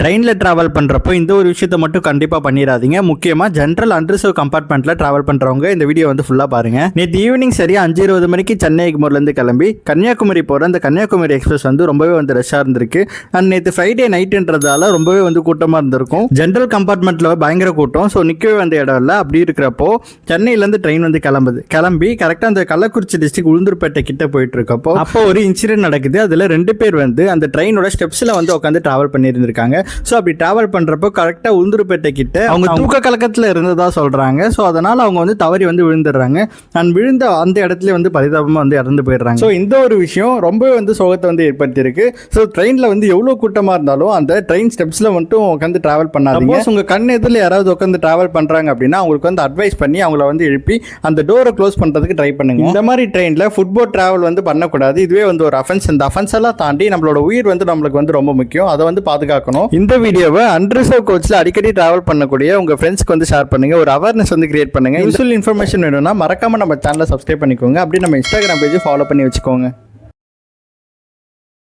ட்ரெயினில் ட்ராவல் பண்ணுறப்போ இந்த ஒரு விஷயத்தை மட்டும் கண்டிப்பாக பண்ணிடாதீங்க. முக்கியமாக ஜென்ரல் அன்ரிசர்வ் கம்பார்ட்மெண்ட்டில் ட்ராவல் பண்ணுறவங்க இந்த வீடியோ வந்து ஃபுல்லாக பாருங்கள். நேற்று ஈவினிங் சரியாக 5:20 மணிக்கு சென்னை எக்மோர்லேருந்து கிளம்பி கன்னியாகுமரி போகிற அந்த கன்னியாகுமரி எக்ஸ்பிரஸ் வந்து ரொம்பவே வந்து ரஷ்ஷாக இருந்திருக்கு. அண்ட் நேற்று ஃப்ரைடே நைட்டுன்றதால ரொம்பவே வந்து கூட்டமாக இருந்திருக்கும். ஜென்ரல் கம்பார்ட்மெண்ட்டில் பயங்கர கூட்டம். ஸோ நிற்கவே வந்த இடம் இல்லை. அப்படி இருக்கிறப்போ சென்னையிலேருந்து ட்ரெயின் வந்து கிளம்பி கரெக்டாக அந்த கள்ளக்குறிச்சி டிஸ்ட்ரிக்ட் உளுந்தூர்பேட்டை கிட்ட போயிட்டு இருக்கப்போ அப்போ ஒரு இன்சிடென்ட் நடக்குது. அதில் 2 பேர் வந்து அந்த ட்ரெயினோட ஸ்டெப்ஸில் வந்து உட்காந்து ட்ராவல் பண்ணியிருந்திருக்காங்க. ஸோ அப்படி ட்ராவல் பண்ணுறப்போ கரெக்டாக உளுந்தூர்பேட்டை கிட்ட அவங்க தூக்க கலக்கத்தில் இருந்ததா சொல்கிறாங்க. ஸோ அதனால் அவங்க வந்து தவறி வந்து விழுந்துடுறாங்க. அண்ட் விழுந்த அந்த இடத்துல வந்து பரிதாபமாக வந்து இறந்து போயிடுறாங்க. ஸோ இந்த ஒரு விஷயம் ரொம்பவே வந்து சோகத்தை வந்து ஏற்படுத்தியிருக்கு. ஸோ ட்ரெயினில் வந்து எவ்வளோ கூட்டமாக இருந்தாலும் அந்த ட்ரெயின் ஸ்டெப்ஸில் மட்டும் உட்காந்து ட்ராவல் பண்ணாதீங்க. உங்கள் கண் எதிரில் யாராவது உட்காந்து ட்ராவல் பண்ணுறாங்க அப்படின்னா அவங்களுக்கு வந்து அட்வைஸ் பண்ணி அவங்கள வந்து எழுப்பி அந்த டோரை க்ளோஸ் பண்ணுறதுக்கு ட்ரை பண்ணுங்க. இந்த மாதிரி ட்ரெயினில் ஃபுட்போர்ட் ட்ராவல் வந்து பண்ணக்கூடாது. இதுவே வந்து ஒரு அஃபென்ஸ். இந்த அஃபென்ஸ் எல்லாம் தாண்டி நம்மளோட உயிர் வந்து நம்மளுக்கு வந்து ரொம்ப முக்கியம். அதை வந்து பாதுகாக்கணும். இந்த வீடியோவை அன்ரிசர்வ் கோச்ல அடிக்கடி டிராவல் பண்ணக்கூடிய உங்க ஃப்ரெண்ட்ஸ்க்கு வந்து ஷேர் பண்ணுங்க. ஒரு அவேர்னஸ் வந்து கிரியேட் பண்ணுங்க. யூஸ்ஃபுல் இன்ஃபர்மேஷன் வேணும்னா மறக்காம நம்ம சேனலை சப்ஸ்கிரைப் பண்ணிக்கோங்க. அப்படி நம்ம இன்ஸ்டாகிராம் பேஜ் ஃபாலோ பண்ணி வச்சுக்கோங்க.